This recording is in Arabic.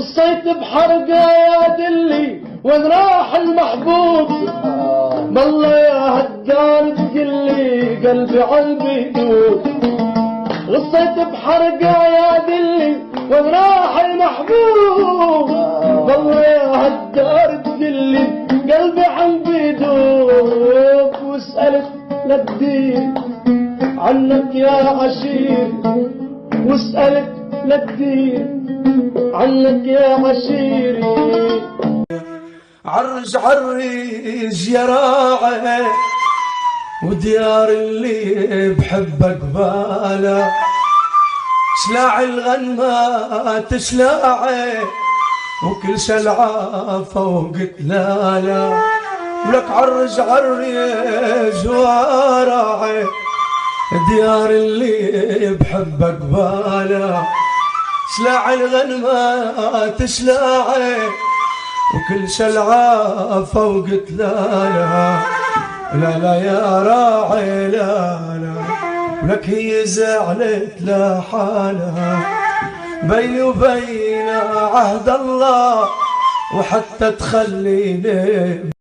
غصيت بحرقه يا دلي وين راح المحبوب؟ بالله يا هالدار تقلي قلبي عالبي يدوب. غصيت بحرقه يا دلي وين راح المحبوب؟ بالله يا هالدار تقلي قلبي عالبي يدوب. وسألت للدين عنك يا عشير، وسألت للدين عنك يا عشيري. عرج عرج يا راعي وديار اللي بحبك بالا، سلاع الغنمة تسلاعي وكل سلعة فوق تلالا. ولك عرج عرج وراعي ديار اللي بحبك بالا، سلاع الغنمة تسلاعي وكل سلعة فوق تلالا. لا لا يا راعي لا لا، ولك هي زعلت لا حالها، بيني وبين عهد الله وحتى تخليني